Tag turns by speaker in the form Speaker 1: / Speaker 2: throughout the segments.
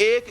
Speaker 1: 1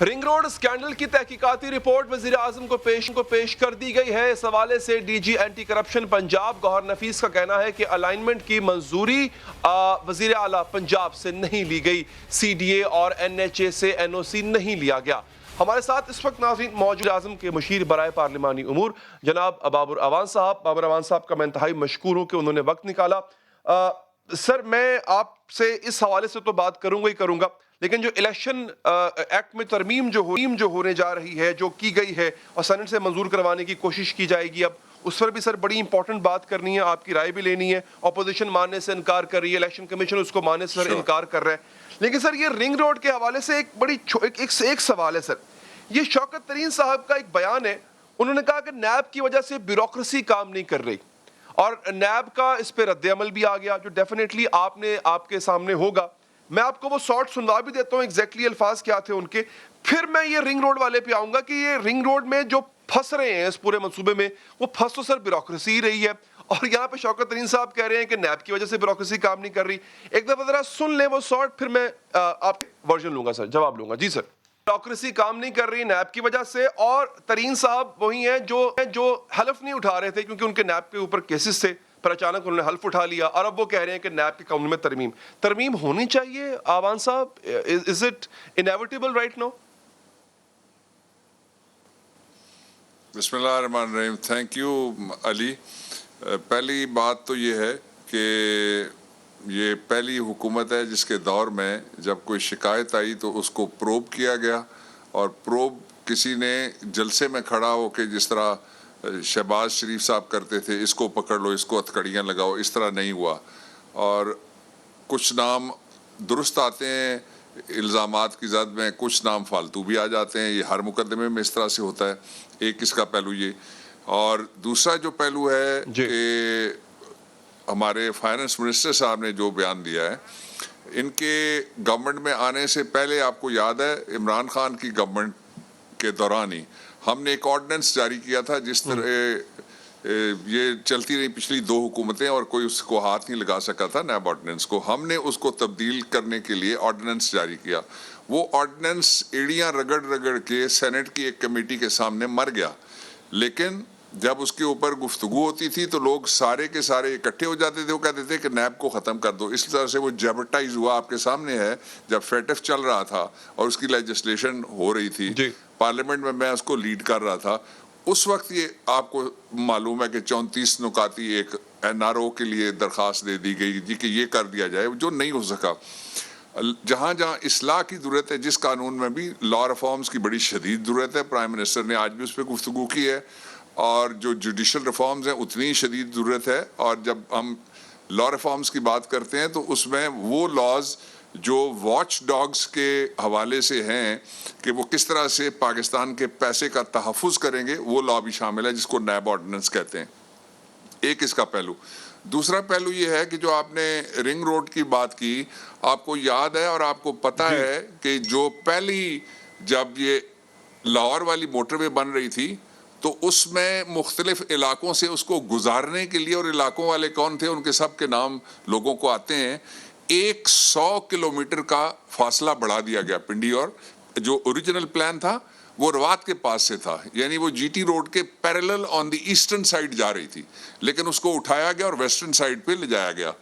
Speaker 1: ring road scandal کی تحقیقاتی report وزیر اعظم کو پیش کر دی گئی ہے. اس حوالے سے D G anti corruption Punjab Gohar Nafees کا کہنا ہے کہ الائنمنٹ کی منظوری وزیر اعلیٰ پنجاب سے نہیں لی گئی, سی ڈی اے اور این ایچ اے سے این او سی نہیں لیا گیا. ہمارے ساتھ اس وقت ناظرین موجود اعظم کے مشیر برائے پارلیمانی امور جناب بابر اعوان صاحب. بابر اعوان صاحب کا میں انتہائی مشکور ہوں کہ انہوں نے وقت نکالا. سر, میں آپ سے اس حوالے سے تو بات کروں گا, لیکن جو الیکشن ایکٹ میں ترمیم جو ہونے جا رہی ہے, جو کی گئی ہے اور سینٹ سے منظور کروانے کی کوشش کی جائے گی, اب اس پر بھی سر بڑی امپورٹنٹ بات کرنی ہے, آپ کی رائے بھی لینی ہے. اپوزیشن ماننے سے انکار کر رہی ہے, الیکشن کمیشن اس کو ماننے سے انکار کر رہا ہے. لیکن سر یہ رنگ روڈ کے حوالے سے ایک سوال ہے سر. یہ شوکت ترین صاحب کا ایک بیان ہے, انہوں نے کہا کہ نیب کی وجہ سے بیوروکریسی کام نہیں کر رہی, اور نیب کا اس پہ رد عمل بھی آ گیا جو ڈیفینیٹلی آپ کے سامنے ہوگا. میں آپ کو وہ شارٹ سنوا بھی دیتا ہوں ایگزیکٹلی الفاظ کیا تھے ان کے, پھر میں یہ رنگ روڈ والے پہ آؤں گا کہ یہ رنگ روڈ میں جو پھنس رہے ہیں اس پورے منصوبے میں, وہ پھنس تو سر بیوروکریسی ہی رہی ہے, اور یہاں پہ شوکت ترین صاحب کہہ رہے ہیں کہ نیب کی وجہ سے بیوروکریسی کام نہیں کر رہی. ایک دفعہ ذرا سن لیں وہ شارٹ, پھر میں آپ ورژن لوں گا سر, جواب لوں گا. جی سر. بیوروکریسی کام نہیں کر رہی نیب کی وجہ سے, اور ترین صاحب وہی ہیں جو حلف نہیں اٹھا رہے تھے کیونکہ ان کے نیب کے اوپر کیسز تھے, پر اچانک انہوں نے حلف اٹھا لیا, اور اب وہ کہہ رہے ہیں کہ نیب کے قانون میں ترمیم ہونی چاہیے. اعوان صاحب, is it inevitable right now?
Speaker 2: بسم اللہ الرحمن الرحیم. تھینک یو علی. پہلی بات تو یہ ہے کہ یہ پہلی حکومت ہے جس کے دور میں جب کوئی شکایت آئی تو اس کو پروب کیا گیا, اور پروب کسی نے جلسے میں کھڑا ہو کے جس طرح شہباز شریف صاحب کرتے تھے, اس کو پکڑ لو, اس کو ہتھکڑیاں لگاؤ, اس طرح نہیں ہوا. اور کچھ نام درست آتے ہیں الزامات کی زد میں, کچھ نام فالتو بھی آ جاتے ہیں. یہ ہر مقدمے میں اس طرح سے ہوتا ہے. ایک اس کا پہلو یہ, اور دوسرا جو پہلو ہے کہ ہمارے فائنانس منسٹر صاحب نے جو بیان دیا ہے, ان کے گورنمنٹ میں آنے سے پہلے آپ کو یاد ہے عمران خان کی گورنمنٹ کے دوران ہی ہم نے ایک آرڈیننس جاری کیا تھا, جس طرح یہ چلتی رہی پچھلی 2 حکومتیں اور کوئی اس کو ہاتھ نہیں لگا سکا تھا نیب آرڈیننس کو. ہم نے اس کو تبدیل کرنے کے لیے آرڈیننس جاری کیا. وہ آرڈیننس ایڑیاں رگڑ کے سینٹ کی ایک کمیٹی کے سامنے مر گیا, لیکن جب اس کے اوپر گفتگو ہوتی تھی تو لوگ سارے کے سارے اکٹھے ہو جاتے تھے, وہ کہتے تھے کہ نیب کو ختم کر دو. اس طرح سے وہ جیبرٹائز ہوا. آپ کے سامنے ہے جب فیٹف چل رہا تھا اور اس کی لیجسلیشن ہو رہی تھی پارلیمنٹ میں اس کو لیڈ کر رہا تھا, اس وقت یہ آپ کو معلوم ہے کہ 34 نکاتی ایک این آر او کے لیے درخواست دے دی گئی کہ یہ کر دیا جائے, جو نہیں ہو سکا. جہاں اصلاح کی ضرورت ہے, جس قانون میں بھی لا ریفارمز کی بڑی شدید ضرورت ہے, پرائم منسٹر نے آج بھی اس پہ گفتگو کی ہے, اور جو جوڈیشل ریفارمز ہیں اتنی شدید ضرورت ہے. اور جب ہم لا ریفارمز کی بات کرتے ہیں تو اس میں وہ لاز جو واچ ڈاگز کے حوالے سے ہیں کہ وہ کس طرح سے پاکستان کے پیسے کا تحفظ کریں گے, وہ لا بھی شامل ہے جس کو نیب آرڈیننس کہتے ہیں. ایک اس کا پہلو. دوسرا پہلو یہ ہے کہ جو آپ نے رنگ روڈ کی بات کی, آپ کو یاد ہے اور آپ کو پتہ ہے کہ جو پہلی جب یہ لاہور والی موٹر وے بن رہی تھی تو اس میں مختلف علاقوں سے اس کو گزارنے کے لیے, اور علاقوں والے کون تھے ان کے سب کے نام لوگوں کو آتے ہیں, 100 کلومیٹر کا فاصلہ بڑھا دیا گیا پنڈی, اور جو اوریجنل پلان تھا وہ روات کے پاس سے تھا, یعنی وہ جی ٹی روڈ کے پیرلل آن دی ایسٹرن سائڈ جا رہی تھی, لیکن اس کو اٹھایا گیا اور ویسٹرن سائڈ پہ لے جایا گیا.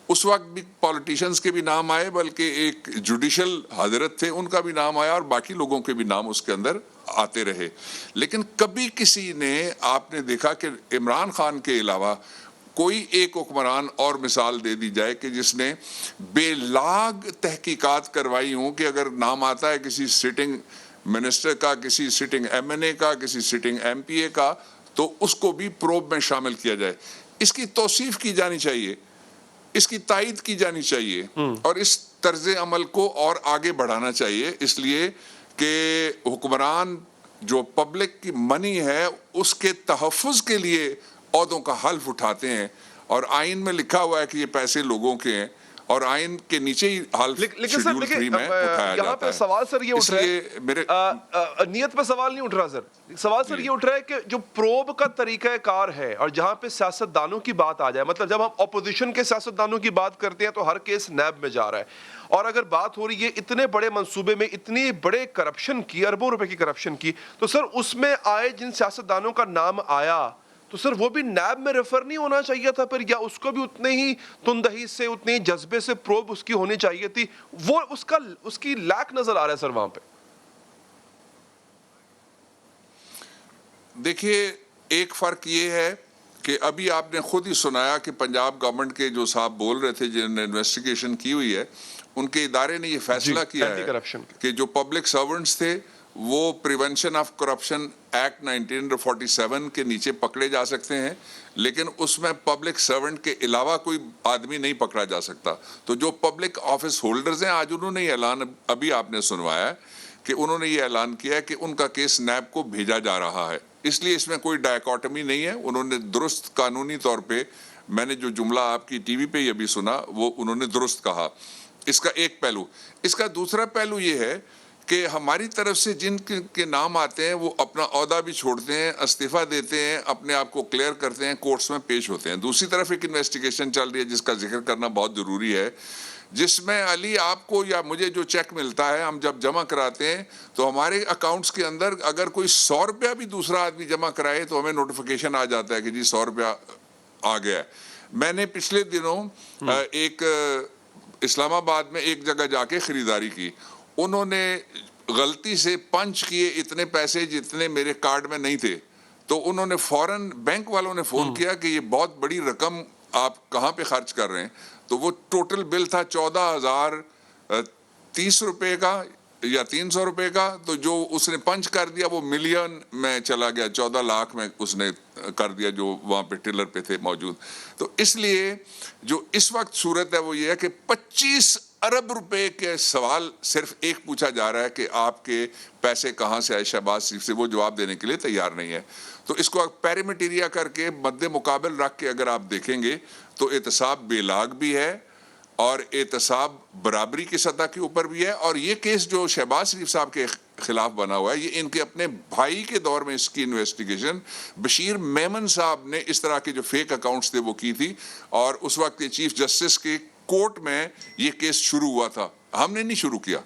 Speaker 2: اس وقت بھی پولیٹیشنز کے بھی نام آئے, بلکہ ایک جوڈیشل حضرت تھے ان کا بھی نام آیا, اور باقی لوگوں کے بھی نام اس کے اندر آتے رہے. لیکن کبھی کسی نے, آپ نے دیکھا کہ عمران خان کے علاوہ کوئی ایک حکمران اور مثال دے دی جائے کہ جس نے بے لاگ تحقیقات کروائی ہوں کہ اگر نام آتا ہے کسی سٹنگ منسٹر کا, کسی سٹنگ ایم این اے کا, کسی سٹنگ ایم پی اے کا, تو اس کو بھی پروب میں شامل کیا جائے. اس کی توصیف کی جانی چاہیے, اس کی تائید کی جانی چاہیے, اور اس طرز عمل کو اور آگے بڑھانا چاہیے, اس لیے کہ حکمران جو پبلک کی منی ہے اس کے تحفظ کے لیے عہدوں کا حلف اٹھاتے ہیں, اور آئین میں لکھا ہوا ہے کہ یہ پیسے لوگوں کے ہیں, اور آئین کے نیچے ہی حال
Speaker 1: لیکن سر
Speaker 2: شیڈول
Speaker 1: دیکھیں
Speaker 2: 3 میں اٹھایا
Speaker 1: یہاں
Speaker 2: جاتا
Speaker 1: پہ
Speaker 2: ہے.
Speaker 1: سوال سر یہ اٹھ رہا
Speaker 2: لیے میرے
Speaker 1: ہے نیت پہ سوال نہیں اٹھ رہا سر, سوال سر یہ اٹھ رہا ہے کہ جو پروب کا طریقہ کار ہے اور جہاں پہ سیاست دانوں کی بات آ جائے, مطلب جب ہم اپوزیشن کے سیاست دانوں کی بات کرتے ہیں تو ہر کیس نیب میں جا رہا ہے, اور اگر بات ہو رہی ہے اتنے بڑے منصوبے میں اتنی بڑے کرپشن کی, اربوں روپے کی کرپشن کی, تو سر اس میں آئے جن سیاست دانوں کا نام آیا تو سر وہ بھی نیب میں ریفر نہیں ہونا چاہیے تھا پھر, یا اس کو بھی اتنے ہی تندہی سے اتنے ہی جذبے سے پروب اس کی ہونی چاہیے تھی؟ وہ اس کی لیک نظر آ رہا ہے سر وہاں پہ.
Speaker 2: دیکھیے ایک فرق یہ ہے کہ ابھی آپ نے خود ہی سنایا کہ پنجاب گورنمنٹ کے جو صاحب بول رہے تھے جنہوں نے انویسٹیگیشن کی ہوئی ہے, ان کے ادارے نے یہ فیصلہ کیا ہے کہ جو پبلک سرونٹس تھے وہ پریونشن آف کرپشن ایکٹ 1947 کے نیچے پکڑے جا سکتے ہیں, لیکن اس میں پبلک سرونٹ کے علاوہ کوئی آدمی نہیں پکڑا جا سکتا. تو جو پبلک آفس ہولڈرز ہیں آج انہوں نے یہ اعلان ابھی آپ نے سنوایا ہے کہ انہوں نے یہ اعلان کیا ہے کہ ان کا کیس نیب کو بھیجا جا رہا ہے, اس لیے اس میں کوئی ڈائیکاٹمی نہیں ہے. انہوں نے درست قانونی طور پہ, میں نے جو جملہ آپ کی ٹی وی پہ یہ بھی سنا وہ انہوں نے درست کہا. اس کا ایک پہلو. اس کا دوسرا پہلو یہ ہے کہ ہماری طرف سے جن کے نام آتے ہیں وہ اپنا عہدہ بھی چھوڑتے ہیں, استعفیٰ دیتے ہیں, اپنے آپ کو کلیئر کرتے ہیں, کورٹس میں پیش ہوتے ہیں. دوسری طرف ایک انویسٹیگیشن چل رہی ہے جس کا ذکر کرنا بہت ضروری ہے, جس میں علی آپ کو یا مجھے جو چیک ملتا ہے ہم جب جمع کراتے ہیں تو ہمارے اکاؤنٹس کے اندر اگر کوئی 100 روپیہ بھی دوسرا آدمی جمع کرائے تو ہمیں نوٹیفیکیشن آ جاتا ہے کہ جی 100 روپیہ آ گیا ہے. میں نے پچھلے دنوں ایک اسلام آباد میں ایک جگہ جا کے خریداری کی, انہوں نے غلطی سے پنچ کیے اتنے پیسے جتنے میرے کارڈ میں نہیں تھے, تو انہوں نے فوراً بینک والوں نے فون کیا کہ یہ بہت بڑی رقم آپ کہاں پہ خرچ کر رہے ہیں. تو وہ ٹوٹل بل تھا 14,030 روپے کا یا 300 روپے کا, تو جو اس نے پنچ کر دیا وہ ملین میں چلا گیا, 14 لاکھ میں اس نے کر دیا جو وہاں پہ ٹیلر پہ تھے موجود. تو اس لیے جو اس وقت صورت ہے وہ یہ ہے کہ 25 ارب روپے کے سوال صرف ایک پوچھا جا رہا ہے کہ آپ کے پیسے کہاں سے آئے شہباز شریف سے, وہ جواب دینے کے لیے تیار نہیں ہے. تو اس کو پیریمیٹیریا کر کے مد مقابل رکھ کے اگر آپ دیکھیں گے تو احتساب بے لاگ بھی ہے اور احتساب برابری کی سطح کے اوپر بھی ہے. اور یہ کیس جو شہباز شریف صاحب کے خلاف بنا ہوا ہے یہ ان کے اپنے بھائی کے دور میں اس کی انویسٹیگیشن بشیر میمن صاحب نے اس طرح کے جو فیک اکاؤنٹس تھے وہ کی تھی, اور اس وقت چیف جسٹس کے کورٹ میں یہ کیس شروع ہوا تھا, ہم نے نہیں شروع کیا.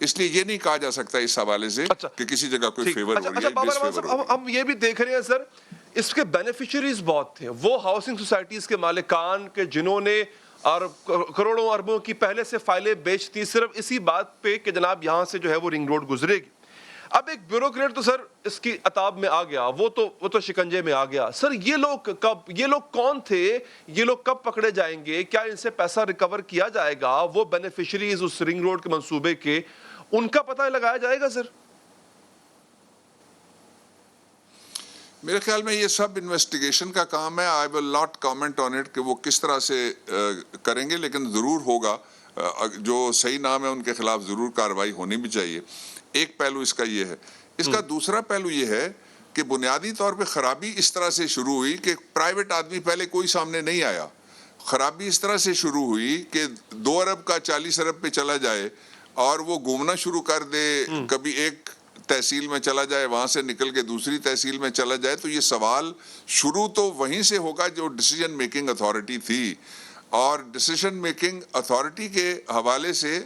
Speaker 2: اس لیے یہ نہیں کہا جا سکتا اس حوالے سے کہ کسی جگہ کوئی فیور ہو رہی ہے, ڈس فیور ہو رہی ہے.
Speaker 1: ہم یہ بھی دیکھ رہے ہیں سر اس کے بینیفیشریز بہت تھے, وہ ہاؤسنگ سوسائٹیز کے مالکان کے جنہوں نے اور کروڑوں اربوں کی پہلے سے فائلیں بیچتی صرف اسی بات پہ کہ جناب یہاں سے جو ہے وہ رنگ روڈ گزرے گی. اب ایک بیوروکریٹ تو سر اس کی عطاب میں آ گیا, وہ تو شکنجے میں آ گیا. سر یہ لوگ کون تھے, یہ لوگ کب پکڑے جائیں گے, کیا ان سے پیسہ ریکور کیا جائے گا, وہ بینیفیشریز اس رنگ روڈ کے منصوبے کے ان کا پتہ لگایا جائے گا سر؟
Speaker 2: میرے خیال میں یہ سب انویسٹیگیشن کا کام ہے. I will not comment on it کہ وہ کس طرح سے کریں گے, لیکن ضرور ہوگا. جو صحیح نام ہے ان کے خلاف ضرور کارروائی ہونی بھی چاہیے. ایک پہلو اس کا یہ ہے. اس کا دوسرا پہلو یہ ہے کہ بنیادی طور پہ خرابی اس طرح سے شروع ہوئی کہ پرائیویٹ آدمی پہلے کوئی سامنے نہیں آیا. خرابی اس طرح سے شروع ہوئی کہ 2 ارب کا 40 ارب پہ چلا جائے اور وہ گھومنا شروع کر دے, کبھی ایک تحصیل میں چلا جائے, وہاں سے نکل کے دوسری تحصیل میں چلا جائے. تو یہ سوال شروع تو وہیں سے ہوگا جو ڈیسیجن میکنگ اتھارٹی تھی, اور ڈیسیجن میکنگ اتھارٹی کے حوالے سے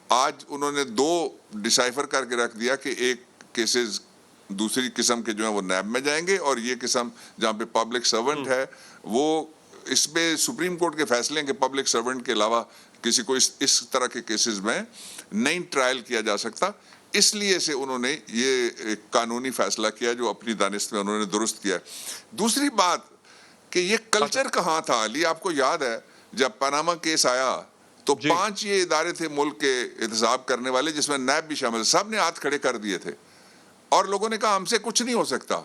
Speaker 2: آج انہوں نے 2 ڈیسائفر کر کے رکھ دیا کہ ایک کیسز دوسری قسم کے جو ہیں وہ نیب میں جائیں گے, اور یہ قسم جہاں پہ پبلک سرونٹ ہے وہ اس پہ سپریم کورٹ کے فیصلے ہیں کہ پبلک سرونٹ کے علاوہ کسی کو اس طرح کے کیسز میں نہیں ٹرائل کیا جا سکتا. اس لیے سے انہوں نے یہ ایک قانونی فیصلہ کیا جو اپنی دانست میں انہوں نے درست کیا. دوسری بات کہ یہ کلچر کہاں تھا علی, آپ کو یاد ہے جب پاناما کیس آیا تو 5 یہ ادارے تھے ملک کے احتساب کرنے والے جس میں نیب بھی شامل, سب نے ہاتھ کھڑے کر دیے تھے اور لوگوں نے کہا ہم سے کچھ نہیں ہو سکتا.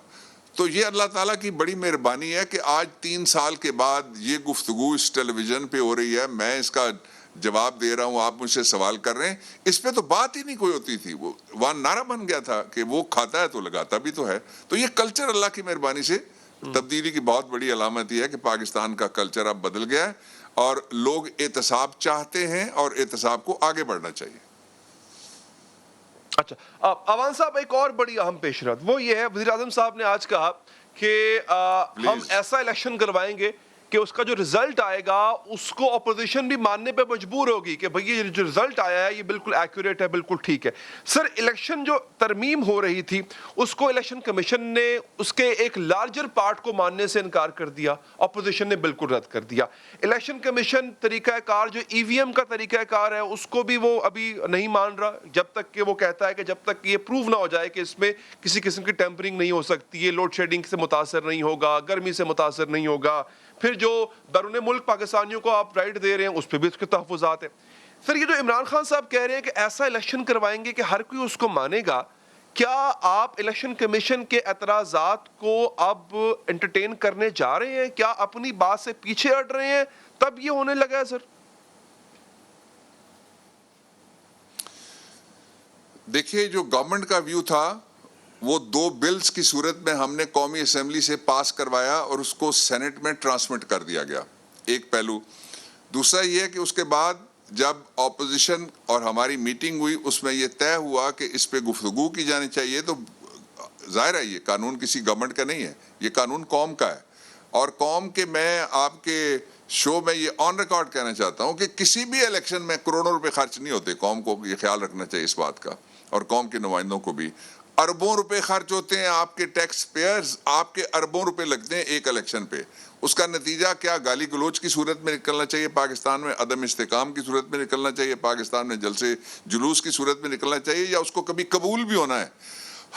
Speaker 2: تو یہ اللہ تعالیٰ کی بڑی مہربانی ہے کہ آج 3 سال کے بعد یہ گفتگو اس ٹیلی ویژن پہ ہو رہی ہے, میں اس کا جواب دے رہا ہوں, آپ مجھ سے سوال کر رہے ہیں. اس پہ تو بات ہی نہیں کوئی ہوتی تھی, وہ وہاں نعرہ بن گیا تھا کہ وہ کھاتا ہے تو لگاتا بھی تو ہے. تو یہ کلچر اللہ کی مہربانی سے تبدیلی کی بہت بڑی علامت یہ ہے کہ پاکستان کا کلچر اب بدل گیا ہے, اور لوگ احتساب چاہتے ہیں اور احتساب کو آگے بڑھنا چاہیے.
Speaker 1: اچھا اوان صاحب، ایک اور بڑی اہم پیش رفت وہ یہ ہے، وزیر اعظم صاحب نے آج کہا کہ ہم ایسا الیکشن کروائیں گے کہ اس کا جو رزلٹ آئے گا اس کو اپوزیشن بھی ماننے پہ مجبور ہوگی کہ بھئی یہ جو رزلٹ آیا ہے یہ بالکل ایکوریٹ ہے، بالکل ٹھیک ہے. سر، الیکشن جو ترمیم ہو رہی تھی اس کو الیکشن کمیشن نے اس کے ایک لارجر پارٹ کو ماننے سے انکار کر دیا، اپوزیشن نے بالکل رد کر دیا. الیکشن کمیشن طریقہ کار جو ای وی ایم کا طریقہ کار ہے اس کو بھی وہ ابھی نہیں مان رہا، جب تک کہ وہ کہتا ہے کہ جب تک یہ پروو نہ ہو جائے کہ اس میں کسی قسم کی ٹیمپرنگ نہیں ہو سکتی، یہ لوڈ شیڈنگ سے متاثر نہیں ہوگا، گرمی سے متاثر نہیں ہوگا. پھر جو بیرون ملک پاکستانیوں کو آپ رائٹ دے رہے ہیں اس پہ بھی اس کے تحفظات ہیں. سر، یہ جو عمران خان صاحب کہہ رہے ہیں کہ ایسا الیکشن کروائیں گے کہ ہر کوئی اس کو مانے گا، کیا آپ الیکشن کمیشن کے اعتراضات کو اب انٹرٹین کرنے جا رہے ہیں؟ کیا اپنی بات سے پیچھے ہٹ رہے ہیں تب یہ ہونے لگا ہے سر؟
Speaker 2: دیکھیے، جو گورنمنٹ کا ویو تھا وہ 2 بلز کی صورت میں ہم نے قومی اسمبلی سے پاس کروایا اور اس کو سینٹ میں ٹرانسمٹ کر دیا گیا، ایک پہلو. دوسرا یہ ہے کہ اس کے بعد جب اپوزیشن اور ہماری میٹنگ ہوئی اس میں یہ طے ہوا کہ اس پہ گفتگو کی جانی چاہیے، تو ظاہر ہے یہ قانون کسی گورنمنٹ کا نہیں ہے، یہ قانون قوم کا ہے. اور قوم کے، میں آپ کے شو میں یہ آن ریکارڈ کہنا چاہتا ہوں کہ کسی بھی الیکشن میں کروڑوں روپے خرچ نہیں ہوتے. قوم کو یہ خیال رکھنا چاہیے اس بات کا، اور قوم کے نمائندوں کو بھی. اربوں روپے خرچ ہوتے ہیں، آپ کے ٹیکس پیئرز، آپ کے اربوں روپے لگتے ہیں ایک الیکشن پہ. اس کا نتیجہ کیا گالی گلوچ کی صورت میں نکلنا چاہیے پاکستان میں، عدم استحکام کی صورت میں نکلنا چاہیے پاکستان میں، جلسے جلوس کی صورت میں نکلنا چاہیے، یا اس کو کبھی قبول بھی ہونا ہے.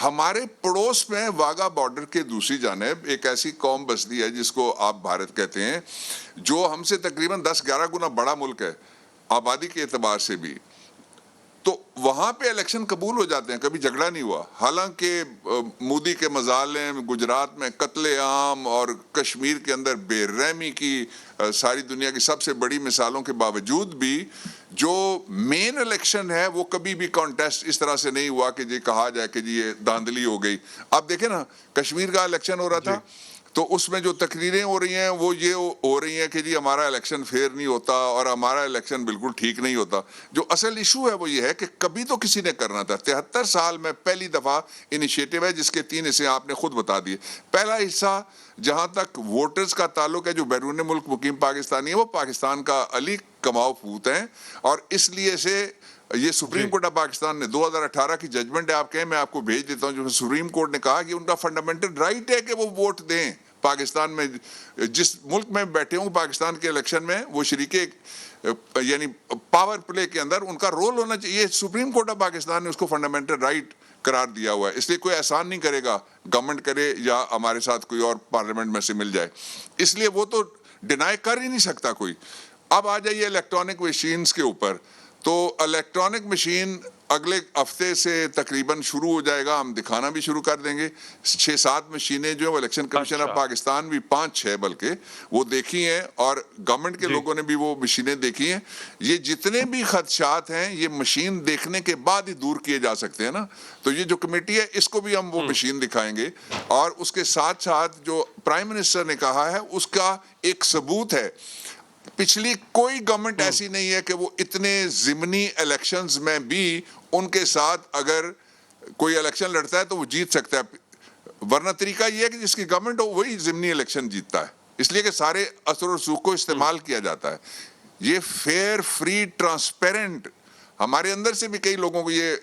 Speaker 2: ہمارے پڑوس میں واگا بارڈر کے دوسری جانب ایک ایسی قوم بستی ہے جس کو آپ بھارت کہتے ہیں، جو ہم سے تقریباً 10-11 گنا بڑا ملک ہے آبادی کے اعتبار سے بھی. تو وہاں پہ الیکشن قبول ہو جاتے ہیں، کبھی جھگڑا نہیں ہوا. حالانکہ مودی کے مظالم، گجرات میں قتل عام اور کشمیر کے اندر بے رحمی کی ساری دنیا کی سب سے بڑی مثالوں کے باوجود بھی جو مین الیکشن ہے وہ کبھی بھی کانٹیسٹ اس طرح سے نہیں ہوا کہ جی کہا جائے کہ جی یہ دھاندلی ہو گئی. آپ دیکھیں نا، کشمیر کا الیکشن ہو رہا تھا تو اس میں جو تقریریں ہو رہی ہیں وہ یہ ہو رہی ہیں کہ جی ہمارا الیکشن فیئر نہیں ہوتا اور ہمارا الیکشن بالکل ٹھیک نہیں ہوتا. جو اصل ایشو ہے وہ یہ ہے کہ کبھی تو کسی نے کرنا تھا. 73 سال میں پہلی دفعہ انیشیٹو ہے جس کے 3 حصے آپ نے خود بتا دیے. پہلا حصہ جہاں تک ووٹرز کا تعلق ہے جو بیرون ملک مقیم پاکستانی ہیں، وہ پاکستان کا علی کماؤ پھوت ہیں، اور اس لیے سے یہ سپریم کورٹ آف پاکستان نے 2018 کی ججمنٹ ہے، آپ کہیں میں آپ کو بھیج دیتا ہوں، جو سپریم کورٹ نے کہا کہ ان کا فنڈامنٹل رائٹ ہے کہ وہ ووٹ دیں. پاکستان میں جس ملک میں بیٹھے ہوں پاکستان کے الیکشن میں وہ شریک یعنی پاور پلے کے اندر ان کا رول ہونا چاہیے. سپریم کورٹ آف پاکستان نے اس کو فنڈامنٹل رائٹ قرار دیا ہوا ہے. اس لیے کوئی احسان نہیں کرے گا، گورنمنٹ کرے یا ہمارے ساتھ کوئی اور پارلیمنٹ میں سے مل جائے، اس لیے وہ تو ڈینائی کر ہی نہیں سکتا کوئی. اب آ جائیے الیکٹرانک مشینز کے اوپر. تو الیکٹرانک مشین اگلے ہفتے سے تقریباً شروع ہو جائے گا، ہم دکھانا بھی شروع کر دیں گے. 6-7 مشینیں جو ہیں وہ الیکشن کمیشن آف پاکستان بھی 5-6 بلکہ وہ دیکھی ہیں، اور گورنمنٹ کے لوگوں نے بھی وہ مشینیں دیکھی ہیں. یہ جتنے بھی خدشات ہیں یہ مشین دیکھنے کے بعد ہی دور کیے جا سکتے ہیں نا. تو یہ جو کمیٹی ہے اس کو بھی ہم وہ مشین دکھائیں گے، اور اس کے ساتھ ساتھ جو پرائم منسٹر نے کہا ہے اس کا ایک ثبوت ہے. پچھلی کوئی گورنمنٹ ایسی نہیں ہے کہ وہ اتنے ضمنی الیکشنز میں بھی ان کے ساتھ اگر کوئی الیکشن لڑتا ہے تو وہ جیت سکتا ہے. ورنہ طریقہ یہ ہے کہ جس کی گورنمنٹ ہو وہی ضمنی الیکشن جیتتا ہے، اس لیے کہ سارے اثر و رسوخ کو استعمال کیا جاتا ہے. یہ فیئر، فری، ٹرانسپیرنٹ، ہمارے اندر سے بھی کئی لوگوں کو یہ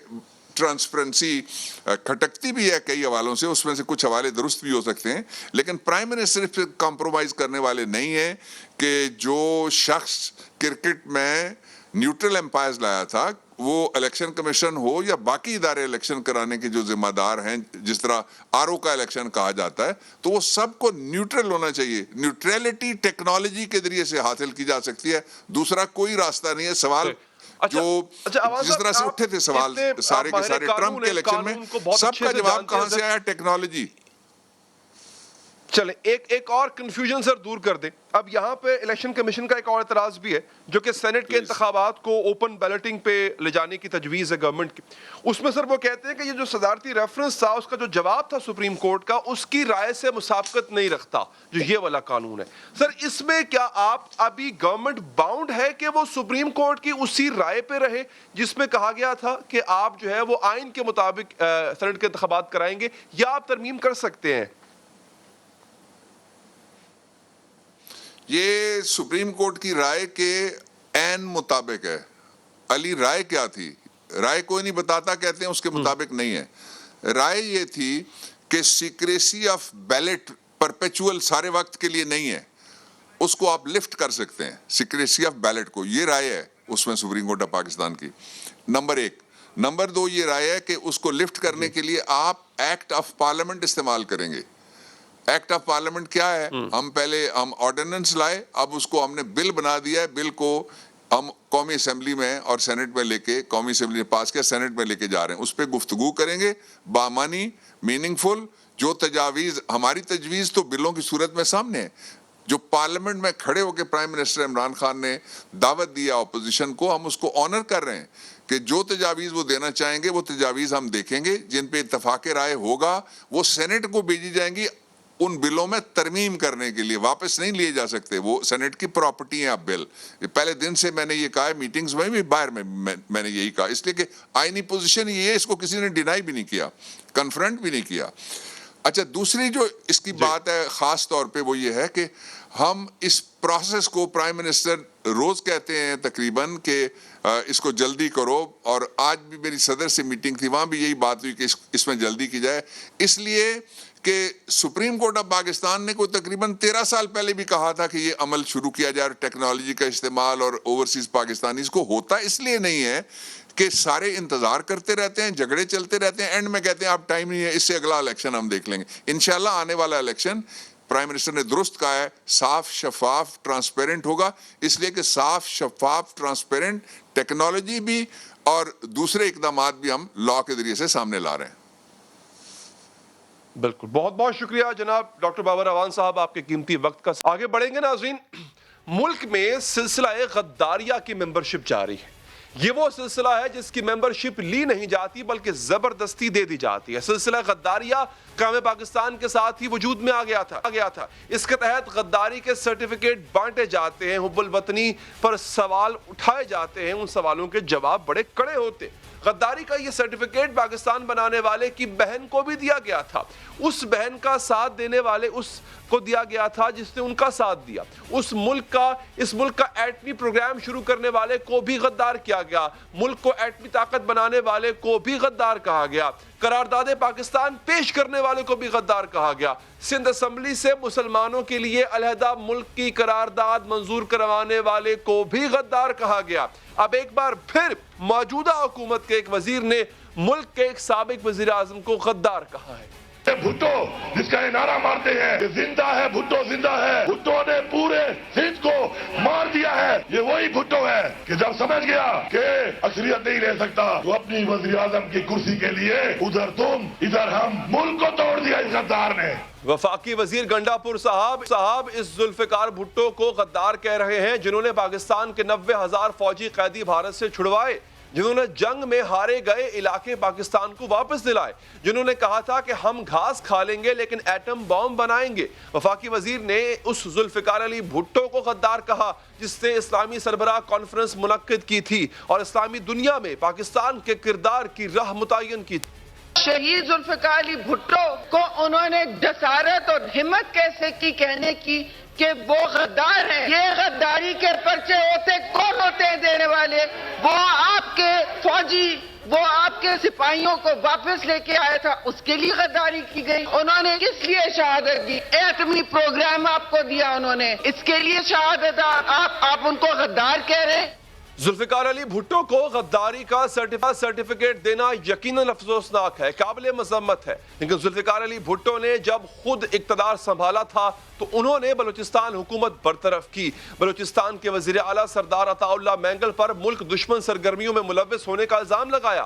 Speaker 2: ٹرانسپیرنسی کھٹکتی بھی ہے کئی حوالوں سے، اس میں سے کچھ حوالے درست بھی ہو سکتے ہیں، لیکن پرائم منسٹر اس پہ کمپرومائز کرنے والے نہیں ہیں کہ جو شخص کرکٹ میں نیوٹرل امپائرز لایا تھا وہ الیکشن کمیشن ہو یا باقی ادارے الیکشن کرانے کے جو ذمہ دار ہیں، جس طرح RO کا الیکشن کہا جاتا ہے، تو وہ سب کو نیوٹرل ہونا چاہیے. نیوٹریلٹی ٹیکنالوجی کے ذریعے سے حاصل کی جا سکتی ہے، دوسرا کوئی راستہ نہیں ہے. سوال جو جس طرح سے اٹھے تھے سوال سارے کے سارے ٹرمپ کے الیکشن میں، سب کا جواب کہاں سے آیا؟ ٹیکنالوجی.
Speaker 1: چلیں ایک اور کنفیوژن سر دور کر دیں. اب یہاں پہ الیکشن کمیشن کا ایک اور اعتراض بھی ہے جو کہ سینٹ کے انتخابات کو اوپن بیلٹنگ پہ لے جانے کی تجویز ہے گورنمنٹ کی. اس میں سر وہ کہتے ہیں کہ یہ جو صدارتی ریفرنس تھا اس کا جو جواب تھا سپریم کورٹ کا اس کی رائے سے مسابقت نہیں رکھتا جو یہ والا قانون ہے. سر اس میں کیا آپ ابھی گورنمنٹ باؤنڈ ہے کہ وہ سپریم کورٹ کی اسی رائے پہ رہے جس میں کہا گیا تھا کہ آپ جو ہے وہ آئین کے مطابق سینٹ کے انتخابات کرائیں گے, یا آپ ترمیم کر سکتے ہیں؟
Speaker 2: یہ سپریم کورٹ کی رائے کے عین مطابق ہے. علی رائے کیا تھی؟ رائے کوئی نہیں بتاتا کہتے ہیں اس کے مطابق نہیں ہے. رائے یہ تھی کہ سیکریسی آف بیلٹ پرپیچول سارے وقت کے لیے نہیں ہے, اس کو آپ لفٹ کر سکتے ہیں سیکریسی آف بیلٹ کو. یہ رائے ہے اس میں سپریم کورٹ آف پاکستان کی. نمبر 1. نمبر 2 یہ رائے ہے کہ اس کو لفٹ کرنے کے لیے آپ ایکٹ آف پارلیمنٹ استعمال کریں گے. ایکٹ آف پارلیمنٹ کیا ہے؟ ہم آرڈیننس لائے, اب اس کو ہم نے بل بنا دیا ہے. بل کو ہم قومی اسمبلی میں اور سینٹ میں لے کے, قومی اسمبلی نے پاس کیا, سینٹ میں لے کے جا رہے ہیں. اس پہ گفتگو کریں گے بامانی, میننگ فل. جو تجاویز, ہماری تجویز تو بلوں کی صورت میں سامنے ہے. جو پارلیمنٹ میں کھڑے ہو کے پرائم منسٹر عمران خان نے دعوت دیا اپوزیشن کو, ہم اس کو آنر کر رہے ہیں کہ جو تجاویز وہ دینا چاہیں گے وہ تجاویز ہم دیکھیں گے. جن پہ اتفاق رائے ہوگا وہ سینٹ کو بھیجی جائیں گی ان بلوں میں ترمیم کرنے کے لیے. واپس نہیں لیے جا سکتے, وہ سینٹ کی پراپرٹی ہیں اب بل. پہلے دن سے میں نے یہ کہا ہے, میٹنگز میں بھی, باہر میں نے یہی کہا, اس لیے کہ آئینی پوزیشن یہ ہے, اس کو کسی نے ڈینائی بھی نہیں کیا, کنفرنٹ بھی نہیں کیا. اچھا, دوسری جو اس کی بات ہے خاص طور پہ وہ یہ ہے کہ ہم اس پروسیس کو, پرائم منسٹر روز کہتے ہیں تقریباً کہ اس کو جلدی کرو, اور آج بھی میری صدر سے میٹنگ تھی, وہاں بھی یہی بات ہوئی کہ اس میں جلدی کی جائے. اس لیے کہ سپریم کورٹ آف پاکستان نے کوئی تقریباً 13 سال پہلے بھی کہا تھا کہ یہ عمل شروع کیا جائے, اور ٹیکنالوجی کا استعمال اور اوورسیز پاکستانیز کو ہوتا اس لیے نہیں ہے کہ سارے انتظار کرتے رہتے ہیں, جھگڑے چلتے رہتے ہیں, اینڈ میں کہتے ہیں آپ ٹائم نہیں ہے, اس سے اگلا الیکشن ہم دیکھ لیں گے. انشاءاللہ آنے والا الیکشن پرائم منسٹر نے درست کہا ہے صاف, شفاف, ٹرانسپیرنٹ ہوگا. اس لیے کہ صاف, شفاف, ٹرانسپیرنٹ ٹیکنالوجی بھی اور دوسرے اقدامات بھی ہم لا کے ذریعے سے سامنے لا رہے ہیں.
Speaker 1: بالکل, بہت بہت شکریہ جناب ڈاکٹر بابر اعوان صاحب آپ کے قیمتی وقت کا. آگے بڑھیں گے ناظرین. ملک میں سلسلہ غداریہ کی ممبرشپ جاری ہے. یہ وہ سلسلہ ہے جس کی ممبرشپ لی نہیں جاتی بلکہ زبردستی دے دی جاتی ہے. سلسلہ غداریہ قیام پاکستان کے ساتھ ہی وجود میں آ گیا تھا. اس کے تحت غداری کے سرٹیفکیٹ بانٹے جاتے ہیں, حب الوطنی پر سوال اٹھائے جاتے ہیں, ان سوالوں کے جواب بڑے کڑے ہوتے ہیں. غداری کا یہ سرٹیفکیٹ پاکستان بنانے والے کی بہن کو بھی دیا گیا تھا. اس بہن کا ساتھ دینے والے اس کو دیا گیا تھا جس نے ان کا ساتھ دیا. اس ملک کا ایٹمی پروگرام شروع کرنے والے کو بھی غدار کیا گیا. ملک کو ایٹمی طاقت بنانے والے کو بھی غدار کہا گیا. قرارداد پاکستان پیش کرنے والے کو بھی غدار کہا گیا. سندھ اسمبلی سے مسلمانوں کے لیے علیحدہ ملک کی قرارداد منظور کروانے والے کو بھی غدار کہا گیا. اب ایک بار پھر موجودہ حکومت کے ایک وزیر نے ملک کے ایک سابق وزیر اعظم کو غدار کہا ہے.
Speaker 3: بھٹو جس کا یہ نعرہ مارتے ہیں کہ زندہ ہے بھٹو, زندہ ہے. بھٹو نے پورے سندھ کو مار دیا ہے. یہ وہی بھٹو ہے کہ جب سمجھ گیا کہ اکثریت نہیں رہ سکتا تو اپنی وزیر اعظم کی کرسی کے لیے ادھر تم ادھر ہم, ملک کو توڑ دیا اس غدار نے.
Speaker 1: وفاقی وزیر گنڈا پور صاحب اس ذوالفقار بھٹو کو غدار کہہ رہے ہیں جنہوں نے پاکستان کے 90,000 فوجی قیدی بھارت سے چھڑوائے, جنہوں نے جنگ میں ہارے گئے علاقے پاکستان کو واپس دلائے, جنہوں نے کہا تھا کہ ہم گھاس کھا لیں گے لیکن ایٹم بم بنائیں گے. وفاقی وزیر نے اس ذوالفقار علی بھٹو کو غدار کہا جس نے اسلامی سربراہ کانفرنس منعقد کی تھی اور اسلامی دنیا میں پاکستان کے کردار کی راہ متعین کی تھی.
Speaker 4: شہید ذوالفقار علی بھٹو کو انہوں نے جسارت اور ہمت کیسے کی کہنے کی کہ وہ غدار ہیں. یہ غداری کے پرچے ہوتے کون ہوتے ہیں دینے والے؟ وہ آپ کے فوجی, وہ آپ کے سپاہیوں کو واپس لے کے آیا تھا, اس کے لیے غداری کی گئی. انہوں نے کس لیے شہادت دی؟ ایٹمی پروگرام آپ کو دیا انہوں نے, اس کے لیے شہادت. آپ ان کو غدار کہہ رہے ہیں.
Speaker 1: ذوالفقار علی بھٹو کو غداری کا سرٹیفکیٹ دینا یقیناً افسوسناک ہے, قابل مذمت ہے. لیکن ذوالفقار علی بھٹو نے جب خود اقتدار سنبھالا تھا تو انہوں نے بلوچستان حکومت برطرف کی. بلوچستان کے وزیر اعلیٰ سردار عطا اللہ مینگل پر ملک دشمن سرگرمیوں میں ملوث ہونے کا الزام لگایا.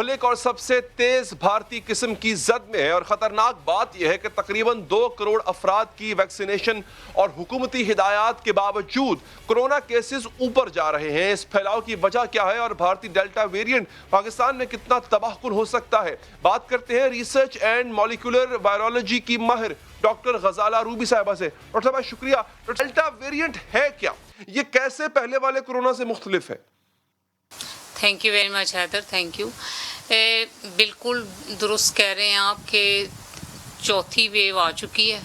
Speaker 1: مہلک اور سب سے تیز بھارتی قسم کی زد میں ہے، اور خطرناک بات یہ ہے کہ تقریباً 2 کروڑ افراد کی ویکسینیشن اور حکومتی ہدایات کے باوجود کورونا کیسز اوپر جا رہے ہیں۔ اس پھیلاؤ کی وجہ کیا ہے اور بھارتی ڈیلٹا ویرینٹ پاکستان میں کتنا تباہ کن ہو سکتا ہے؟ بات کرتے ہیں ریسرچ اینڈ مالیکولر وائرولوجی کی ماہر ڈاکٹر غزالہ روبی صاحبہ سے۔ ڈاکٹر صاحبہ شکریہ۔ ڈیلٹا ویرینٹ ہے کیا؟ یہ کیسے پہلے والے کورونا سے مختلف ہے؟
Speaker 5: Thank you very much Haider, thank you. بالکل درست کہہ رہے ہیں آپ کہ چوتھی ویو آ چکی ہے،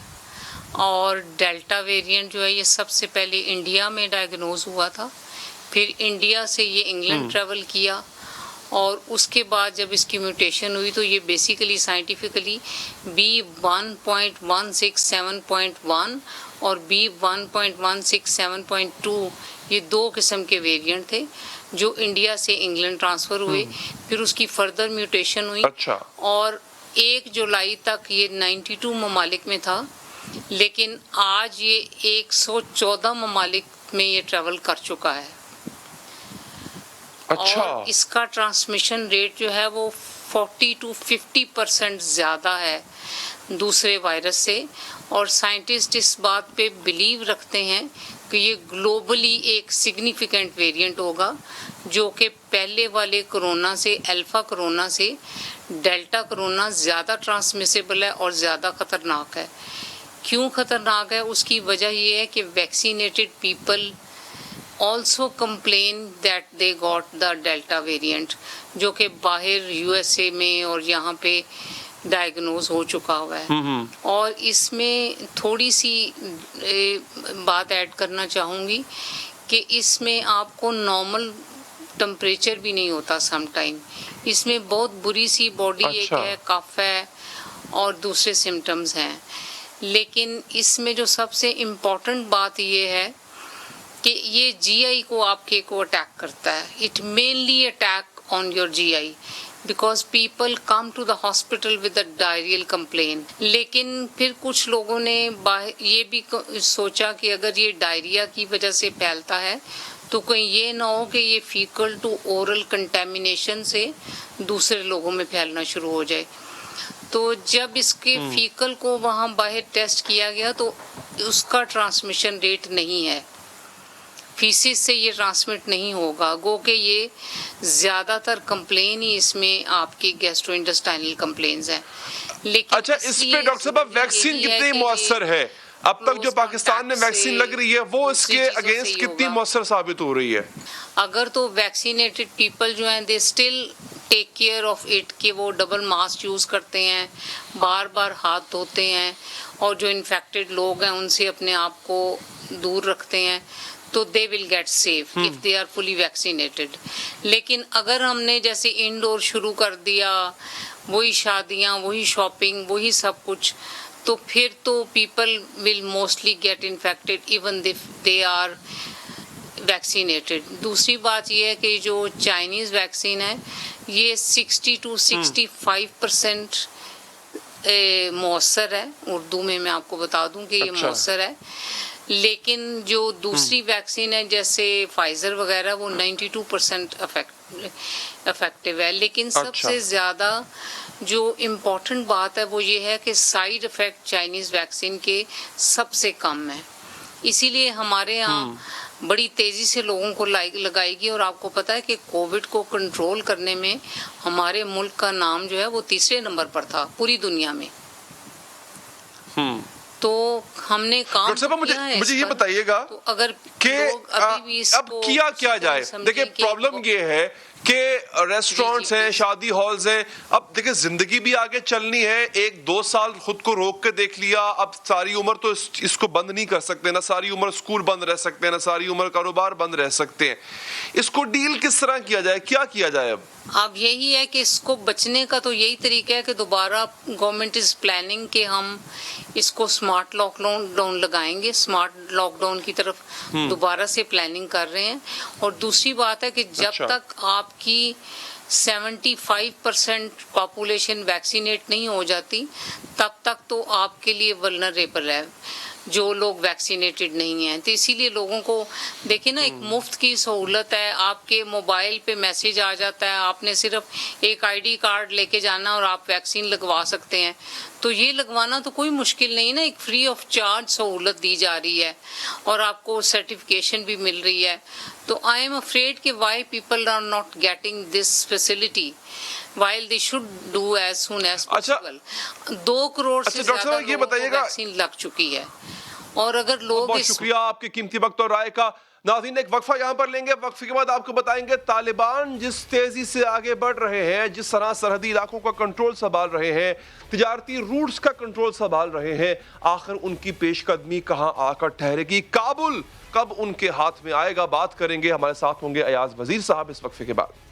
Speaker 5: اور ڈیلٹا ویرینٹ جو ہے یہ سب سے پہلے انڈیا میں ڈائگنوز ہوا تھا، پھر انڈیا سے یہ انگلینڈ ٹریول کیا، اور اس کے بعد جب اس کی میوٹیشن ہوئی تو یہ بیسیکلی سائنٹیفکلی B1.167.1 اور B1.167.2 یہ 2 قسم کے ویرینٹ تھے جو انڈیا سے انگلینڈ ٹرانسفر ہوئے، پھر اس کی فردر میوٹیشن ہوئی، اور 1 جولائی تک یہ 92 ممالک میں تھا، لیکن آج یہ 114 ممالک میں یہ ٹریول کر چکا ہے۔ اور اس کا ٹرانسمیشن ریٹ جو ہے وہ 40 to 50% زیادہ ہے دوسرے وائرس سے، اور سائنٹسٹ اس بات پہ بلیو رکھتے ہیں کہ یہ گلوبلی ایک سگنیفیکنٹ ویرینٹ ہوگا، جو کہ پہلے والے کرونا سے، الفا کرونا سے ڈیلٹا کرونا زیادہ ٹرانسمیسیبل ہے اور زیادہ خطرناک ہے۔ کیوں خطرناک ہے؟ اس کی وجہ یہ ہے کہ vaccinated people also complain that they got the delta variant، جو کہ باہر USA میں اور یہاں پہ ڈائگنوز ہو چکا ہوا ہے۔ اور اس میں تھوڑی سی بات ایڈ کرنا چاہوں گی کہ اس میں آپ کو نارمل ٹمپریچر بھی نہیں ہوتا سم ٹائم، اس میں بہت بری سی باڈی ایک ہے، کف ہے اور دوسرے سمٹمز ہیں، لیکن اس میں جو سب سے امپورٹنٹ بات یہ ہے کہ یہ جی آئی کو آپ کے کو اٹیک کرتا ہے۔ It mainly attack on your G I because people come to the hospital with a diarrhoeal complain. لیکن پھر کچھ لوگوں نے یہ بھی سوچا کہ اگر یہ ڈائریا کی وجہ سے پھیلتا ہے تو کہیں یہ نہ ہو کہ یہ فیکل ٹو اورل کنٹامینیشن سے دوسرے لوگوں میں پھیلنا شروع ہو جائے۔ تو جب اس کے فیکل کو وہاں باہر ٹیسٹ کیا گیا تو اس کا ٹرانسمیشن ریٹ نہیں ہے، فیسس سے یہ ٹرانسمٹ نہیں ہوگا، گو کہ یہ زیادہ تر کمپلین ہی اس میں آپ کی گیسٹرو انٹسٹائنل کمپلینز ہیں۔ لیکن
Speaker 1: اچھا، اس پہ ڈاکٹر صاحب ویکسین کتنی مؤثر ہے؟ اب تک جو پاکستان میں ویکسین لگ رہی ہے وہ اس کے اگینسٹ کتنی مؤثر ثابت ہو رہی ہے؟
Speaker 5: اگر تو ویکسینیٹڈ پیپل جو ہیں they still take care of it, کہ وہ ڈبل ماسک یوز کرتے ہیں، بار بار ہاتھ دھوتے ہیں، اور جو انفیکٹڈ لوگ ہیں ان سے اپنے آپ کو دور رکھتے ہیں، تو they will get safe if they are fully vaccinated۔ لیکن اگر ہم نے جیسے انڈور شروع کر دیا، وہی شادیاں، وہی شاپنگ، وہی سب کچھ، تو پھر تو people will mostly get infected even if they are vaccinated۔ دوسری بات یہ ہے کہ جو چائنیز ویکسین ہے یہ 60 to 65% مؤثر ہے، اردو میں آپ کو بتا دوں کہ یہ مؤثر ہے، لیکن جو دوسری ویکسین ہے جیسے فائزر وغیرہ وہ 92% افیکٹو ہے۔ لیکن سب سے زیادہ جو امپورٹنٹ بات ہے وہ یہ ہے کہ سائیڈ افیکٹ چائنیز ویکسین کے سب سے کم ہے، اسی لیے ہمارے ہاں بڑی تیزی سے لوگوں کو لگائے گی، اور آپ کو پتہ ہے کہ کووڈ کو کنٹرول کرنے میں ہمارے ملک کا نام جو ہے وہ 3رے نمبر پر تھا پوری دنیا میں۔ تو ہم نے کام
Speaker 1: مجھے یہ بتائیے گا کہ اب کیا جائے؟ دیکھیں پرابلم یہ ہے کہ ریسٹورنٹس ہیں، شادی ہالز ہیں، اب دیکھیں زندگی بھی آگے چلنی ہے، 1-2 سال خود کو روک کے دیکھ لیا، اب ساری عمر تو اس کو بند نہیں کر سکتے، نہ ساری عمر اسکول بند رہ سکتے ہیں، نہ ساری عمر کاروبار بند رہ سکتے ہیں۔ اس کو ڈیل کس طرح کیا جائے؟ کیا کیا جائے
Speaker 5: اب یہی ہے کہ اس کو بچنے کا تو یہی طریقہ ہے کہ دوبارہ گورنمنٹ از پلاننگ کہ ہم اس کو اسمارٹ لاک ڈاؤن لگائیں گے، اسمارٹ لاک ڈاؤن کی طرف دوبارہ سے پلاننگ کر رہے ہیں۔ اور دوسری بات ہے کہ جب تک آپ کی 75% پاپولیشن ویکسینیٹ نہیں ہو جاتی تب تک تو آپ کے لیے ولنریبل ہے۔ جو لوگ ویکسینیٹڈ نہیں ہیں. تو اسی لیے لوگوں کو دیکھیں نا، ایک مفت کی سہولت ہے، آپ کے موبائل پہ میسیج آ جاتا ہے، آپ نے صرف ایک آئی ڈی کارڈ لے کے جانا اور آپ ویکسین لگوا سکتے ہیں. تو یہ لگوانا تو کوئی مشکل نہیں نا، ایک فری آف چارج سہولت دی جا رہی ہے اور آپ کو سرٹیفکیشن بھی مل رہی ہے. تو آئی ایم افریڈ کہ why people are not getting this facility while they should do as soon as possible. 2 crore سے زیادہ لوگوں کو ویکسین لگ چکی ہے، اور اگر لوگ
Speaker 1: بہت شکریہ آپ کے قیمتی وقت اور رائے کا. ناظرین ایک وقفہ یہاں پر لیں گے، وقفے کے بعد آپ کو بتائیں گے طالبان جس تیزی سے آگے بڑھ رہے ہیں، جس طرح سرحدی علاقوں کا کنٹرول سنبھال رہے ہیں، تجارتی روٹس کا کنٹرول سنبھال رہے ہیں، آخر ان کی پیش قدمی کہاں آ کر ٹھہرے گی؟ کابل کب ان کے ہاتھ میں آئے گا؟ بات کریں گے، ہمارے ساتھ ہوں گے ایاز وزیر صاحب اس وقفے کے بعد.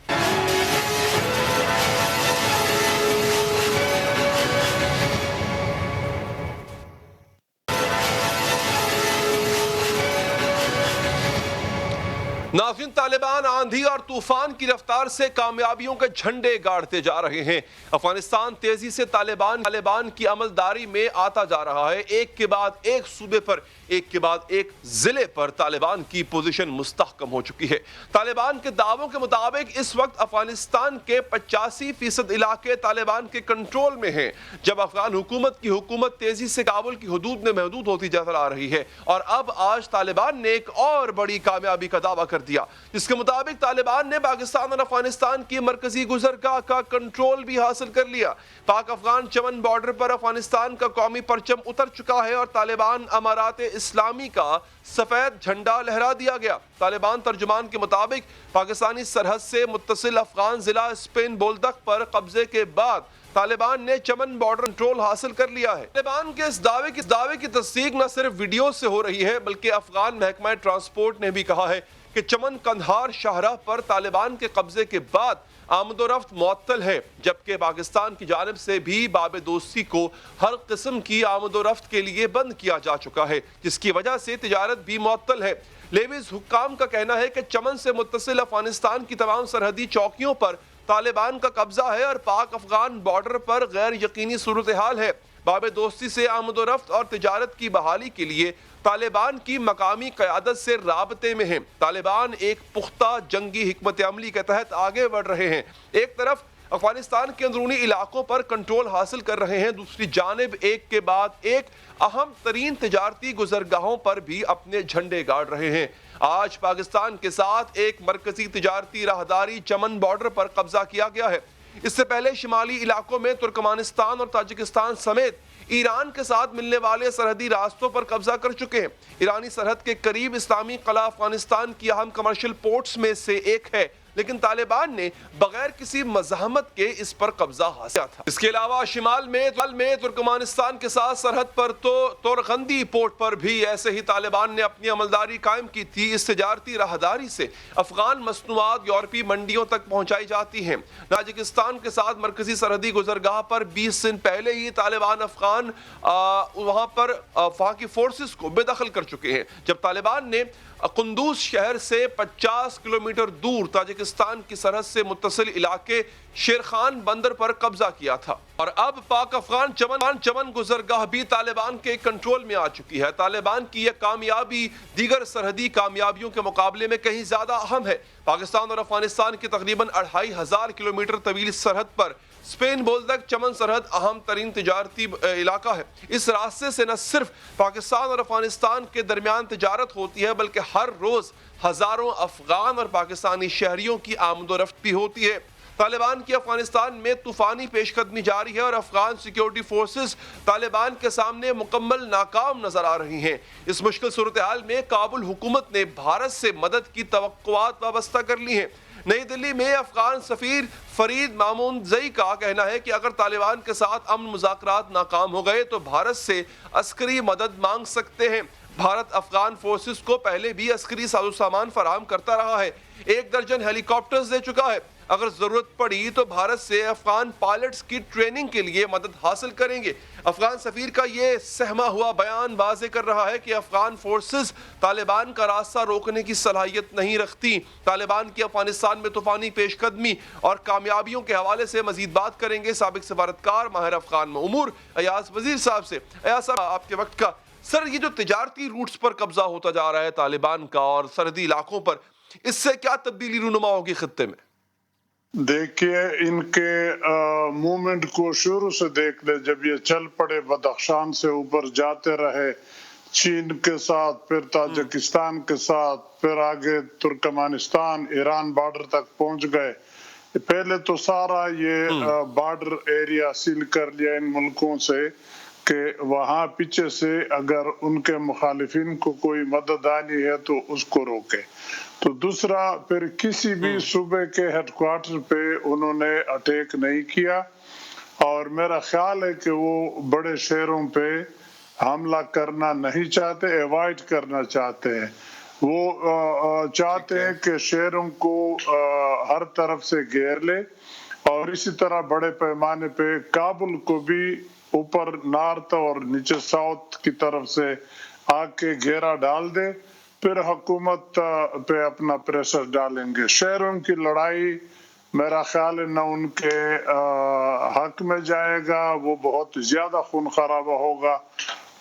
Speaker 1: ناظرین طالبان آندھی اور طوفان کی رفتار سے کامیابیوں کے جھنڈے گاڑتے جا رہے ہیں. افغانستان تیزی سے طالبان کی عملداری میں آتا جا رہا ہے. ایک کے بعد ایک صوبے پر، ایک کے بعد ایک ضلع پر طالبان کی پوزیشن مستحکم ہو چکی ہے. طالبان کے دعووں کے مطابق اس وقت افغانستان کے 85% علاقے طالبان کے کنٹرول میں ہیں، جب افغان حکومت کی حکومت تیزی سے کابل کی حدود میں محدود ہوتی نظر آ رہی ہے. اور اب آج طالبان نے ایک اور بڑی کامیابی کا دعویٰ کر دیا، جس کے مطابق طالبان نے پاکستان اور افغانستان کی مرکزی گزرگاہ کا کنٹرول بھی حاصل کر لیا. پاک افغان چمن بارڈر پر افغانستان کا قومی پرچم اتر چکا ہے اور طالبان امارات اسلامی کا سفید جھنڈا لہرا دیا گیا. طالبان ترجمان کے مطابق پاکستانی سرحد سے متصل افغان ضلع اسپین بولدک پر قبضے کے بعد طالبان نے چمن بارڈر کنٹرول حاصل کر لیا ہے. طالبان کے اس دعوے کی تصدیق نہ صرف ویڈیو سے ہو رہی ہے، بلکہ افغان محکمہ ٹرانسپورٹ نے بھی کہا ہے کہ چمن کندھار شاہراہ پر طالبان کے قبضے کے بعد آمد و رفت معطل ہے، جبکہ پاکستان کی جانب سے بھی باب دوستی کو ہر قسم کی آمد و رفت کے لیے بند کیا جا چکا ہے، جس کی وجہ سے تجارت بھی معطل ہے. لیویز حکام کا کہنا ہے کہ چمن سے متصل افغانستان کی تمام سرحدی چوکیوں پر طالبان کا قبضہ ہے اور پاک افغان بارڈر پر غیر یقینی صورتحال ہے. باب دوستی سے آمد و رفت اور تجارت کی بحالی کے لیے طالبان کی مقامی قیادت سے رابطے میں ہیں. طالبان ایک پختہ جنگی حکمت عملی کے تحت آگے بڑھ رہے ہیں. ایک طرف افغانستان کے اندرونی علاقوں پر کنٹرول حاصل کر رہے ہیں، دوسری جانب ایک کے بعد ایک اہم ترین تجارتی گزرگاہوں پر بھی اپنے جھنڈے گاڑ رہے ہیں. آج پاکستان کے ساتھ ایک مرکزی تجارتی راہداری چمن بارڈر پر قبضہ کیا گیا ہے. اس سے پہلے شمالی علاقوں میں ترکمانستان اور تاجکستان سمیت ایران کے ساتھ ملنے والے سرحدی راستوں پر قبضہ کر چکے ہیں. ایرانی سرحد کے قریب اسلامی قلعہ افغانستان کی اہم کمرشل پورٹس میں سے ایک ہے، لیکن طالبان نے بغیر کسی مزاحمت کے اس پر قبضہ حاصل کیا تھا. اس کے علاوہ شمال میں ترکمانستان کے ساتھ سرحد پر تورغندی پورٹ پر بھی ایسے ہی طالبان نے اپنی عملداری قائم کی تھی. اس تجارتی راہداری سے افغان مصنوعات یورپی منڈیوں تک پہنچائی جاتی ہیں. تاجکستان کے ساتھ مرکزی سرحدی گزرگاہ پر 20 دن پہلے ہی طالبان افغان وہاں کی فورسز کو بے دخل کر چکے ہیں، جب طالبان نے قندوز شہر سے 50 کلومیٹر دور تاجکستان کی سرحد سے متصل علاقے شیرخان بندر پر قبضہ کیا تھا. اور اب پاک افغان چمن گزرگاہ بھی طالبان کے کنٹرول میں آ چکی ہے. طالبان کی یہ کامیابی دیگر سرحدی کامیابیوں کے مقابلے میں کہیں زیادہ اہم ہے. پاکستان اور افغانستان کی تقریباً 2500 کلومیٹر طویل سرحد پر اسپین بولدک چمن سرحد اہم ترین تجارتی علاقہ ہے. اس راستے سے نہ صرف پاکستان اور افغانستان کے درمیان تجارت ہوتی ہے، بلکہ ہر روز ہزاروں افغان اور پاکستانی شہریوں کی آمد و رفت بھی ہوتی ہے. طالبان کی افغانستان میں طوفانی پیش قدمی جاری ہے اور افغان سیکیورٹی فورسز طالبان کے سامنے مکمل ناکام نظر آ رہی ہیں. اس مشکل صورتحال میں کابل حکومت نے بھارت سے مدد کی توقعات وابستہ کر لی ہیں. نئی دلی میں افغان سفیر فرید مامون زئی کا کہنا ہے کہ اگر طالبان کے ساتھ امن مذاکرات ناکام ہو گئے تو بھارت سے عسکری مدد مانگ سکتے ہیں. بھارت افغان فورسز کو پہلے بھی عسکری ساز و سامان فراہم کرتا رہا ہے، 1 درجن ہیلی کاپٹرز دے چکا ہے. اگر ضرورت پڑی تو بھارت سے افغان پائلٹس کی ٹریننگ کے لیے مدد حاصل کریں گے. افغان سفیر کا یہ سہما ہوا بیان واضح کر رہا ہے کہ افغان فورسز طالبان کا راستہ روکنے کی صلاحیت نہیں رکھتی. طالبان کی افغانستان میں طوفانی پیش قدمی اور کامیابیوں کے حوالے سے مزید بات کریں گے سابق سفارتکار ماہر افغان امور ایاز وزیر صاحب سے. ایاز صاحب، آپ کے وقت کا سر یہ جو تجارتی روٹس پر قبضہ ہوتا جا رہا ہے طالبان کا اور سرحدی علاقوں پر، اس سے کیا تبدیلی رونما ہوگی خطے میں؟
Speaker 6: دیکھیے ان کے موومنٹ کو شروع سے دیکھ لے، جب یہ چل پڑے بدخشان سے اوپر جاتے رہے چین کے ساتھ، پھر تاجکستان کے ساتھ، پھر آگے ترکمانستان ایران بارڈر تک پہنچ گئے. پہلے تو سارا یہ بارڈر ایریا سیل کر لیا ان ملکوں سے کہ وہاں پیچھے سے اگر ان کے مخالفین کو کوئی مدد آنی ہے تو اس کو روکے. تو دوسرا پھر کسی بھی صوبے کے ہیڈ کوارٹر پہ انہوں نے اٹیک نہیں کیا، اور میرا خیال ہے کہ وہ بڑے شہروں پہ حملہ کرنا نہیں چاہتے، ایوائڈ کرنا چاہتے ہیں. وہ چاہتے ہیں کہ شہروں کو ہر طرف سے گھیر لے، اور اسی طرح بڑے پیمانے پہ کابل کو بھی اوپر نارتھ اور نیچے ساؤتھ کی طرف سے آ کے گھیرا ڈال دے، پھر حکومت پہ اپنا پریشر ڈالیں گے. شہروں کی لڑائی میرا خیال ہے نہ ان کے حق میں جائے گا، وہ بہت زیادہ خون خرابہ ہوگا.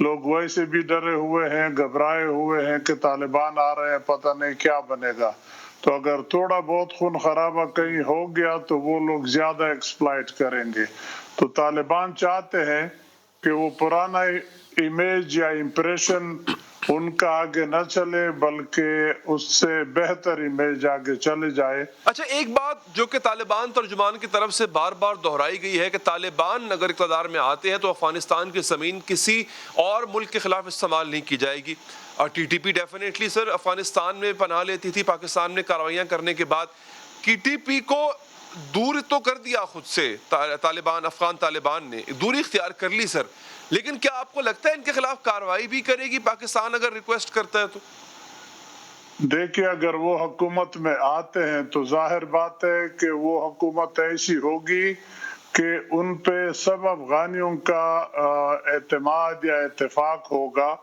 Speaker 6: لوگ ویسے بھی ڈرے ہوئے ہیں، گھبرائے ہوئے ہیں کہ طالبان آ رہے ہیں، پتہ نہیں کیا بنے گا. تو اگر تھوڑا بہت خون خرابہ کہیں ہو گیا تو وہ لوگ زیادہ ایکسپلائٹ کریں گے. تو طالبان چاہتے ہیں کہ وہ پرانا امیج یا امپریشن ان کا آگے نہ چلے، بلکہ اس سے بہتر امیج آگے چلے جائے.
Speaker 1: اچھا، ایک بات جو کہ طالبان ترجمان کی طرف سے بار بار دہرائی گئی ہے کہ طالبان اگر اقتدار میں آتے ہیں تو افغانستان کی زمین کسی اور ملک کے خلاف استعمال نہیں کی جائے گی. اور ٹی ٹی پی ڈیفینیٹلی سر افغانستان میں پناہ لیتی تھی پاکستان میں کارروائیاں کرنے کے بعد. ٹی ٹی پی کو دور تو کر دیا خود سے طالبان، افغان طالبان نے دوری اختیار کر لی سر، لیکن کیا آپ کو لگتا ہے ان کے خلاف کارروائی بھی کرے گی پاکستان اگر ریکویسٹ کرتا ہے تو؟
Speaker 6: دیکھیے اگر وہ حکومت میں آتے ہیں تو ظاہر بات ہے کہ وہ حکومت ایسی ہوگی کہ ان پہ سب افغانیوں کا اعتماد یا اتفاق ہوگا.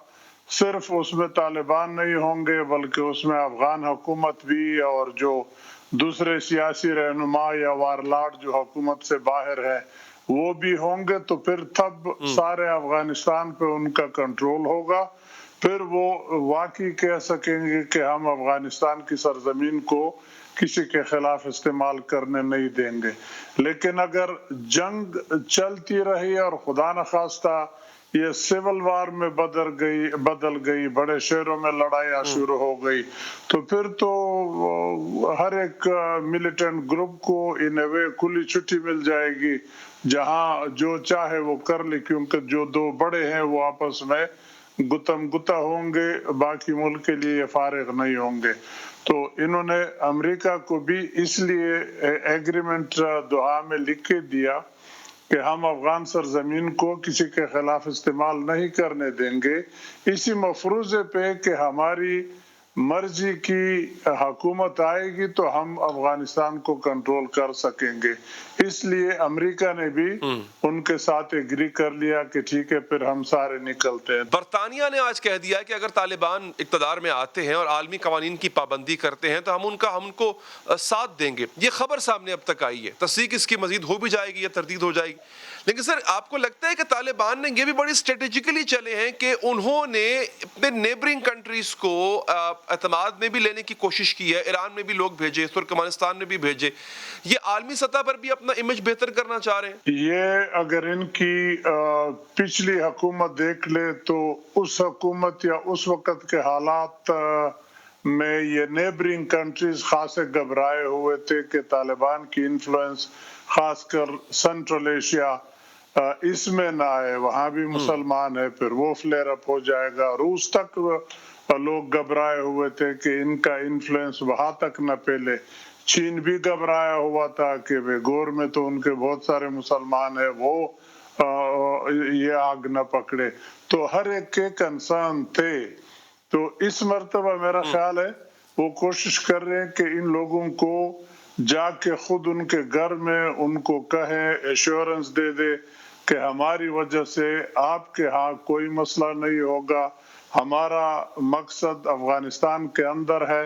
Speaker 6: صرف اس میں طالبان نہیں ہوں گے بلکہ اس میں افغان حکومت بھی اور جو دوسرے سیاسی رہنما یا وارلاٹ جو حکومت سے باہر ہے وہ بھی ہوں گے. تو پھر تب سارے افغانستان پہ ان کا کنٹرول ہوگا. پھر وہ واقعی کہہ سکیں گے کہ ہم افغانستان کی سرزمین کو کسی کے خلاف استعمال کرنے نہیں دیں گے. لیکن اگر جنگ چلتی رہی اور خدا نخواستہ یہ سول وار میں بدل گئی، بڑے شہروں میں لڑائیاں شروع ہو گئی، تو پھر تو ہر ایک ملیٹنٹ گروپ کو ان اے وے کھلی چھٹی مل جائے گی، جہاں جو چاہے وہ کر لے، کیونکہ جو دو بڑے ہیں وہ آپس میں گتم گتا ہوں گے، باقی ملک کے لیے فارغ نہیں ہوں گے. تو انہوں نے امریکہ کو بھی اس لیے ایگریمنٹ دوحہ میں لکھ کے دیا کہ ہم افغان سرزمین کو کسی کے خلاف استعمال نہیں کرنے دیں گے، اسی مفروضے پہ کہ ہماری مرضی کی حکومت آئے گی تو ہم افغانستان کو کنٹرول کر سکیں گے. اس لیے امریکہ نے بھی ان کے ساتھ ایگری کر لیا کہ ٹھیک ہے پھر ہم سارے نکلتے ہیں.
Speaker 1: برطانیہ نے آج کہہ دیا کہ اگر طالبان اقتدار میں آتے ہیں اور عالمی قوانین کی پابندی کرتے ہیں تو ہم ان کو ساتھ دیں گے. یہ خبر سامنے اب تک آئی ہے، تصدیق اس کی مزید ہو بھی جائے گی یا تردید ہو جائے گی. لیکن سر آپ کو لگتا ہے کہ طالبان نے یہ بھی بڑی اسٹریٹجیکلی چلے ہیں کہ انہوں نے اپنے نیبرنگ کنٹریز کو اعتماد میں بھی لینے کی کوشش کی ہے، ایران میں بھی لوگ بھیجے، ترکمانستان میں بھی بھیجے، یہ عالمی سطح پر بھی اپنا امیج بہتر کرنا چاہ رہے ہیں؟
Speaker 6: یہ اگر ان کی پچھلی حکومت دیکھ لے تو اس حکومت یا اس وقت کے حالات میں یہ نیبرنگ کنٹریز خاصے گھبرائے ہوئے تھے کہ طالبان کی انفلوئنس خاص کر سینٹرل ایشیا اس میں نہ آئے، وہاں بھی مسلمان ہے، پھر وہ فلیئر اپ ہو جائے گا. روس تک لوگ گھبرائے ہوئے تھے کہ ان کا انفلوئنس وہاں تک نہ پھیلے. چین بھی گھبرایا ہوا تھا کہ گور میں تو ان کے بہت سارے مسلمان ہیں، وہ یہ آگ نہ پکڑے. تو ہر ایک کے کنسرن تھے. تو اس مرتبہ میرا خیال ہے وہ کوشش کر رہے ہیں کہ ان لوگوں کو جا کے خود ان کے گھر میں ان کو کہیں، ایشورنس دے دے کہ ہماری وجہ سے آپ کے ہاں کوئی مسئلہ نہیں ہوگا، ہمارا مقصد افغانستان کے اندر ہے،